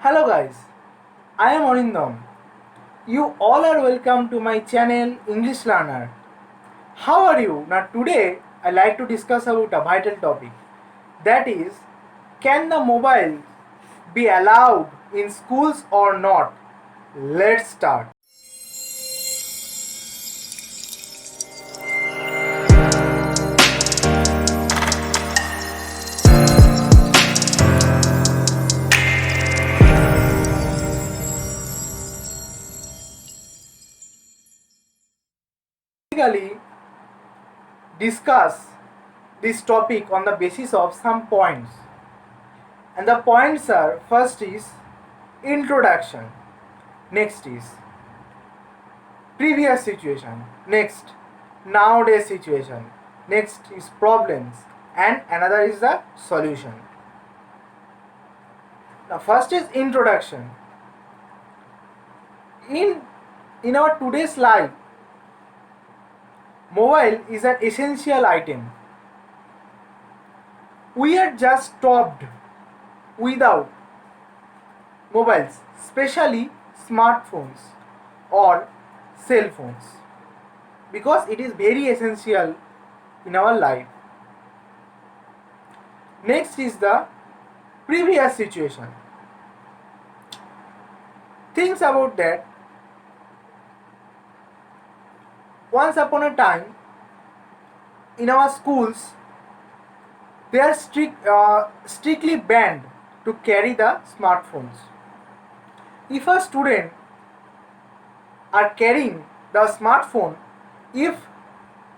Hello guys, I am Arindam. You all are welcome to my channel English Learner. How are you? Now today I like to discuss about a vital topic, that is, can the mobile be allowed in schools or not? Let's start. Basically discuss this topic on the basis of some points. And the points are: first is introduction, next is previous situation, next nowadays situation, next is problems, and another is the solution. Now first is introduction. In our today's life, mobile is an essential item. We are just stopped without mobiles, especially smartphones or cell phones, because it is very essential in our life. Next is the previous situation. Things about that. Once upon a time, in our schools, they are strictly banned to carry the smartphones. If a student are carrying the smartphone, if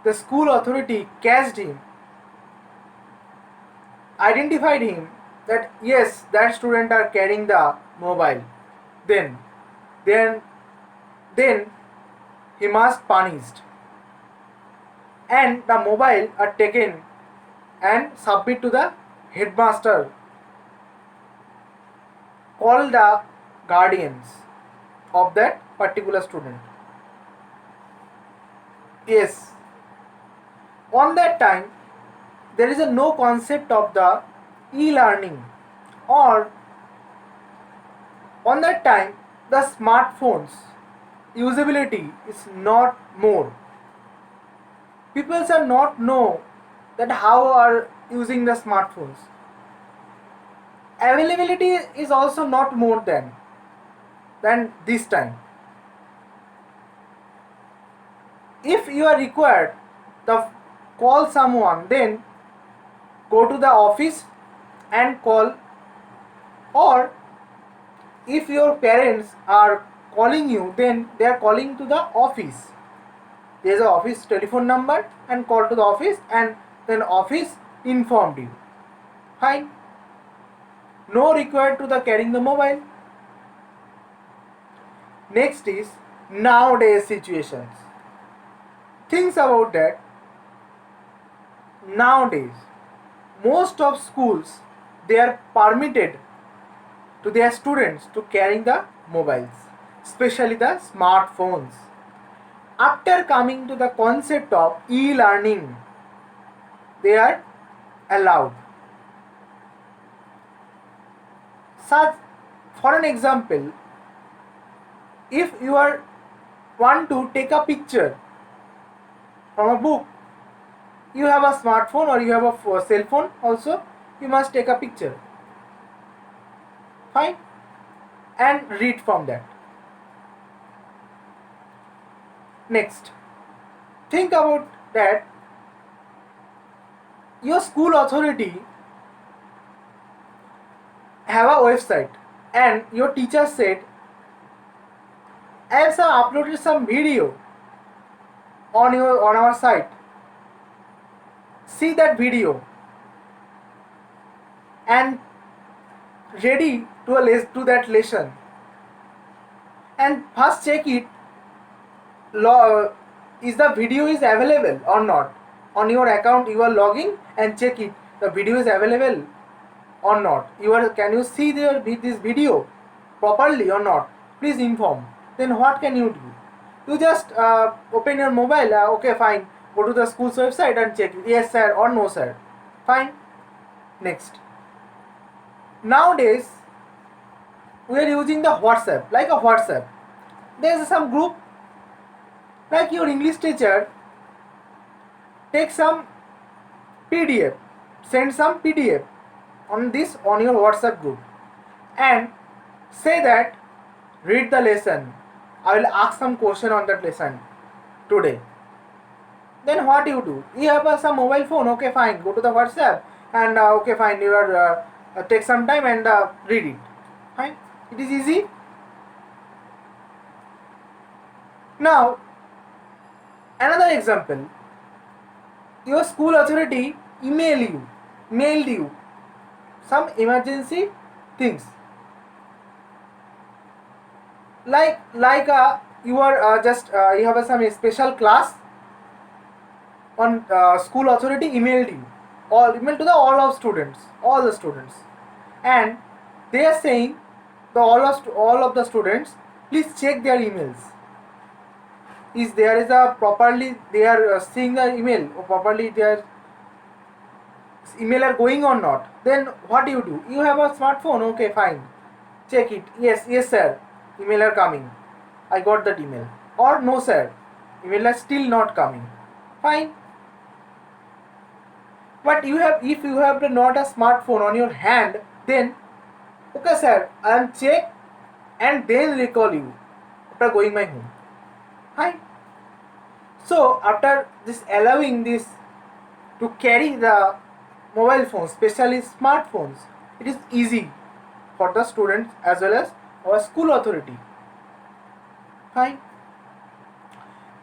the school authority catched him, identified him that yes, that student are carrying the mobile, then then then he must punished, and the mobile are taken and submit to the headmaster, call the guardians of that particular student. Yes, on that time there is a no concept of the e-learning, or on that time the smartphones usability is not more. People are not know that how are using the smartphones. Availability is also not more than this time. If you are required the call someone, then go to the office and call, or if your parents are calling you, then they are calling to the office. There is a office telephone number, and call to the office, and then office informed you. Fine. No required to the carrying the mobile. Next is nowadays situations. Things about that. Nowadays, most of schools, they are permitted to their students to carry the mobiles, especially the smartphones. After coming to the concept of e-learning, they are allowed. Such, for an example, if you are want to take a picture from a book, you have a smartphone or you have a cell phone also, you must take a picture. Fine, and read from that. Next, think about that. Your school authority have a website, and your teacher said, I have uploaded some video on our site. See that video and ready to that lesson, and first check it, is the video is available or not. On your account you are logging and check it, the video is available or not. Can you see this video properly or not? Please inform. Then what can you do? You just open your mobile. Okay, fine. Go to the school's website and check it. Yes sir or no sir. Fine. Next. Nowadays we are using the WhatsApp, like a WhatsApp. There is some group, like your English teacher take some PDF, send some PDF on this on your WhatsApp group and say that read the lesson. I will ask some question on that lesson today. Then what you do? You have some mobile phone. Okay, fine. Go to the WhatsApp and okay, fine. You are take some time and read it. Fine. It is easy. Now another example. Your school authority mailed you some emergency things, like you are just you have some special class on school authority emailed you, all email to the all the students, and they are saying the all of the students, please check their emails. Is there is a properly they are seeing the email or properly their email are going or not? Then what do? You have a smartphone. Okay, fine. Check it. Yes sir. Email are coming. I got that email. Or no sir. Email are still not coming. Fine. But you have if you have not a smartphone on your hand, then okay sir, I am check and then recall you after going my home. Fine. So after this allowing this to carry the mobile phones, especially smartphones, it is easy for the students as well as our school authority. Fine.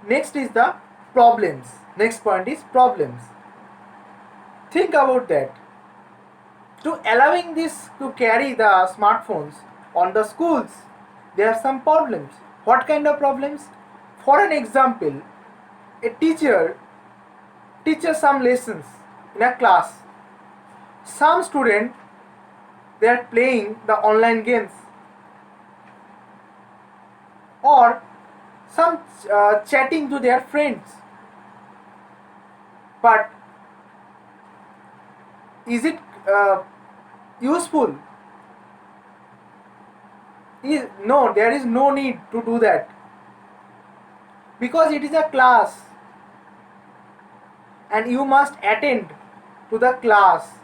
Next is the problems. Next point is problems. Think about that. To allowing this to carry the smartphones on the schools, there are some problems. What kind of problems? For an example, a teacher teaches some lessons in a class. Some student they are playing the online games or some chatting to their friends. But is it useful? No, there is no need to do that because it is a class and you must attend to the class.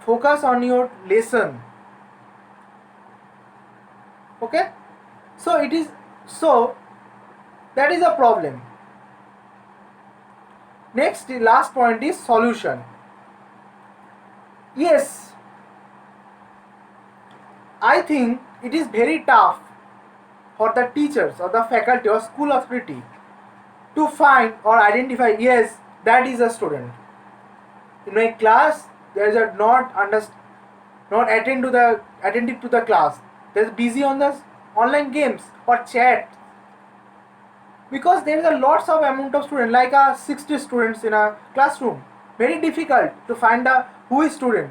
Focus on your lesson. Okay? So it is so that is a problem. Next, the last point is solution. Yes, I think it is very tough for the teachers or the faculty or school authority to find or identify, yes, that is a student. In my class, there is a not attentive to the class. They is busy on the online games or chat because there is a lots of amount of students, like 60 students in a classroom. Very difficult to find the who is student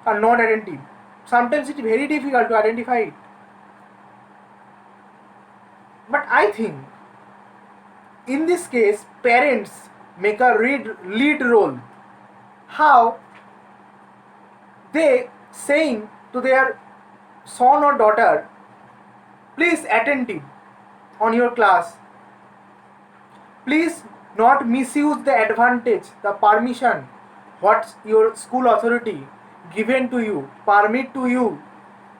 are not attentive. Sometimes it is very difficult to identify it. But I think in this case parents make a lead role. How? They saying to their son or daughter, please attentive on your class, please not misuse the advantage, the permission what your school authority given to you, permit to you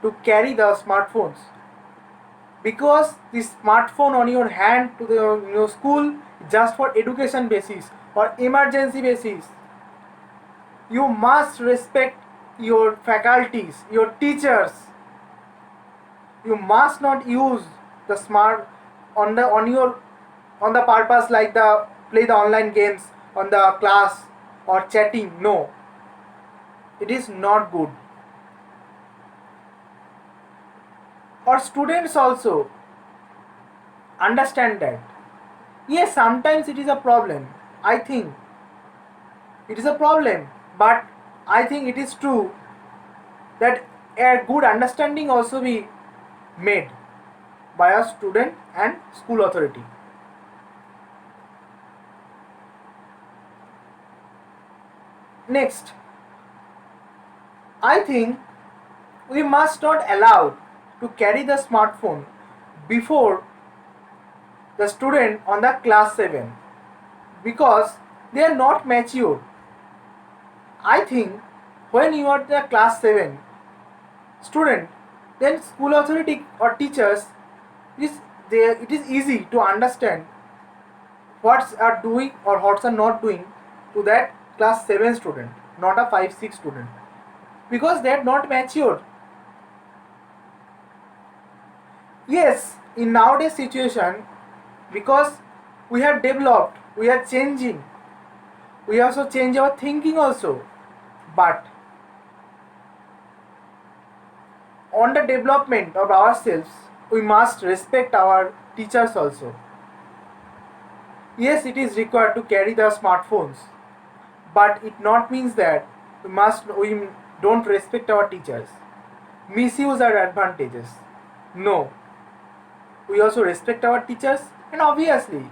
to carry the smartphones, because the smartphone on your hand to your school just for education basis or emergency basis. You must respect your faculties, your teachers. You must not use the smart on your on the purpose like the play the online games on the class or chatting. No, it is not good. Or students also understand that. Yes, sometimes it is a problem. I think it is a problem, but I think it is true that a good understanding also be made by a student and school authority. Next, I think We must not allow to carry the smartphone before the student on the class 7 because they are not mature. I think when you are the class 7 student, then school authority or teachers is there, it is easy to understand what's are doing or what's are not doing to that class 7 student, not a 5 6 student, because they are not matured. Yes, in nowadays situation, because we have developed, we are changing, we also change our thinking also, but on the development of ourselves we must respect our teachers also. Yes, it is required to carry the smartphones, but it not means that we don't respect our teachers, misuse our advantages. No, we also respect our teachers, and obviously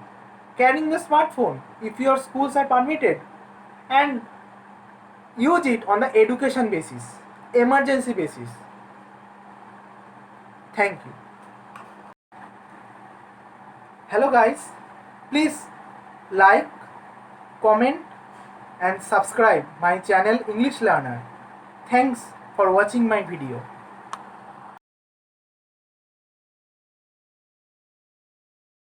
carrying the smartphone if your schools are permitted, and use it on the education basis, emergency basis. Thank you. Hello guys, please like, comment and subscribe my channel English Learner. Thanks for watching my video.